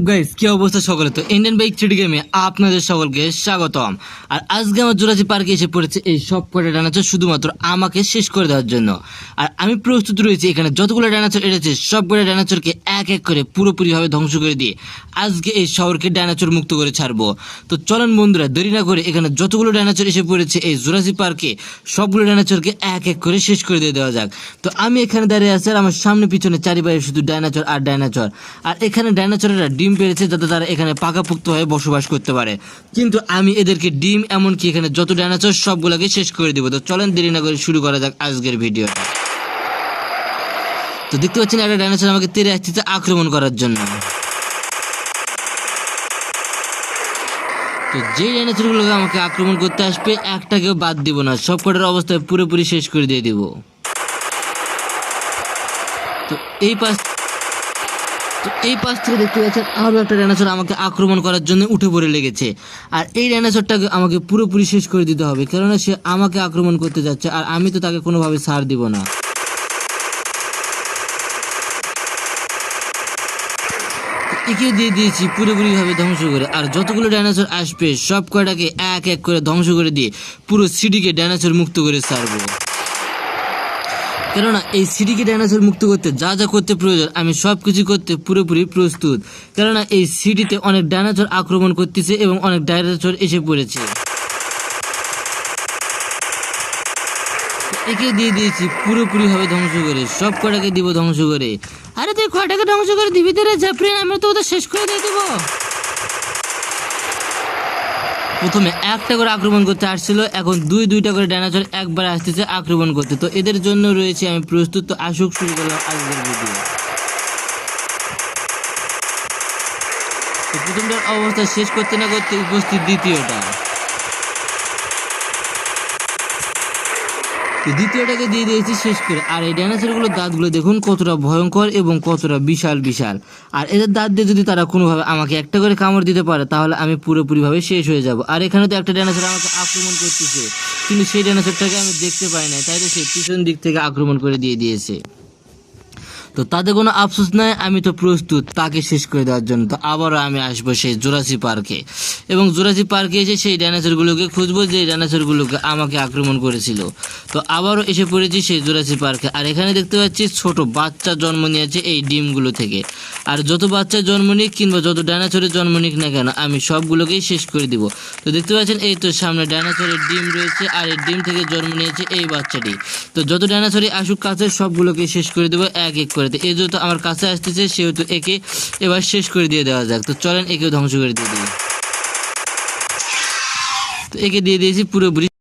Guys কি অবস্থা সকলে, তো ইন্ডিয়ান বাইক থ্রিডি গেমে আপনাদের সকলকে স্বাগতম। আর আজকে আমার জুরাসিক পার্কে এসে পড়েছে এই সব কটা ডাইনোসর শুধুমাত্র আমাকে শেষ করে দেওয়ার জন্য। আর আমি প্রস্তুত রয়েছি এখানে যতগুলো ডাইনোসর এসেছে সবগুলো ডাইনোসরকে এক এক করে পুরোপুরিভাবে ধ্বংস করে দিয়ে আজকে এই শহরকে ডাইনোসর মুক্ত করে ছাড়বো। তো চলেন বন্ধুরা, দেরি না করে এখানে যতগুলো ডাইনোসর এসে পড়েছে এই জুরাসিক পার্কে সবগুলো ডাইনোসরকে এক এক করে শেষ করে দিয়ে দেওয়া যাক। তো আমি এখানে দাঁড়িয়ে আছি আর আমার সামনে পিছনে চারিপাশে শুধু ডাইনোসর আর ডাইনোসর। আর এখানে ডাইনোসরেরা ডিম পেরেছে যাতে তারা এখানে পাকাপোক্ত হয়ে বসবাস করতে পারে, কিন্তু আমি এদেরকে ডিম এমনকি এখানে যত ডাইনোসর সবগুলোকে শেষ করে দিব। তো চলেন দেরি না করে শুরু করা যাক আজকের ভিডিওটা। তো দেখতে পাচ্ছেন একটা ডাইনোসর আমাকে তেড়ে আসছে আক্রমণ করার জন্য। তো যে ডাইনোসরগুলোকে আমাকে আক্রমণ করতে আসবে একটাকেও বাদ দিব না, সব কটার অবস্থায় পুরোপুরি শেষ করে দিয়ে দিব। তো এই পাশ থেকে দেখতে পাচ্ছেন আরও একটা ডাইনোসর আমাকে আক্রমণ করার জন্য উঠে পড়ে লেগেছে। আর এই ডাইনোসরটাকে আমাকে পুরোপুরি শেষ করে দিতে হবে, কেননা সে আমাকে আক্রমণ করতে যাচ্ছে আর আমি তো তাকে কোনোভাবে ছাড় দিব না। একে দিয়ে দিয়েছি পুরোপুরিভাবে ধ্বংস করে। আর যতগুলো ডাইনোসর আসবে সব কয়টাকে এক এক করে ধ্বংস করে দিয়ে পুরো সিটিকে ডাইনোসর মুক্ত করে ছাড়বো। কেননা এই সিটিকে ডাইনোসর মুক্ত করতে যা যা করতে প্রয়োজন আমি সব কিছু করতে পুরোপুরি প্রস্তুত, কেননা এই সিটিতে অনেক ডাইনোসর আক্রমণ করতেছে এবং অনেক ডাইনোসর এসে পড়েছে। একে দিয়ে দিয়েছি পুরোপুরিভাবে ধ্বংস করে, সব কটাকে দিব ধ্বংস করে। আরে তুই কটাকে ধ্বংস করে দিবি তোরা জাফরিন, আমরা তো ওদের শেষ করে দিয়ে দেবো। প্রথমে একটা করে আক্রমণ করতে আসছিল, এখন দুইটা করে ডাইনোসর একবার আসতেছে আক্রমণ করতে। তো এদের জন্য রয়েছে আমি প্রস্তুত। তো আসুক শুরু করলাম আজকের ভিডিও। তো প্রথমটার অবস্থা শেষ করতে না করতে উপস্থিত দ্বিতীয়টা। তো দ্বিতীয়টাকে দিয়ে দিয়েছি শেষ করে। আর এই ডাইনোসরগুলোর দাঁতগুলো দেখুন কতটা ভয়ঙ্কর এবং কতটা বিশাল বিশাল। আর এদের দাঁত দিয়ে যদি তারা কোনোভাবে আমাকে একটা করে কামড় দিতে পারে তাহলে আমি পুরোপুরিভাবে শেষ হয়ে যাব। আর এখানে তো একটা ডাইনোসর আমাকে আক্রমণ করতেছে, কিন্তু সেই ডাইনোসরটাকে আমি দেখতে পাই না, তাই তো সে পিছন দিক থেকে আক্রমণ করে দিয়েছে। তো তাতে কোনো আফসোস নাই, আমি তো প্রস্তুত তাকে শেষ করে দেওয়ার জন্য। তো আবারও আমি আসবো সেই জুরাসিক পার্কে এবং জুরাসিক পার্কে এসে সেই ডাইনোসরগুলোকে খুঁজবো যে ডাইনোসরগুলোকে আমাকে আক্রমণ করেছিল। তো আবারও এসে পড়েছি সেই জুরাসিক পার্কে। আর এখানে দেখতে পাচ্ছি ছোট বাচ্চা জন্ম নিয়েছে এই ডিমগুলো থেকে। আর যত বাচ্চা জন্ম নিক কিংবা যত ডাইনোসরের জন্ম নিক না কেন আমি সবগুলোকেই শেষ করে দিব। তো দেখতে পাচ্ছেন এই তো সামনে ডাইনোসরের ডিম রয়েছে আর এই ডিম থেকে জন্ম নিয়েছে এই বাচ্চাটি। তো যত ডাইনোসরই আসুক কাছে সবগুলোকে শেষ করে দেবো এক এক করে। এই যেহেতু আমার কাছে আসতেছে সেহেতু একে এবার শেষ করে দিয়ে দেওয়া যাক। তো চলেন একেও ধ্বংস করে দিয়ে দিই। তো একে দিয়ে দিয়েছি পুরোপুরি।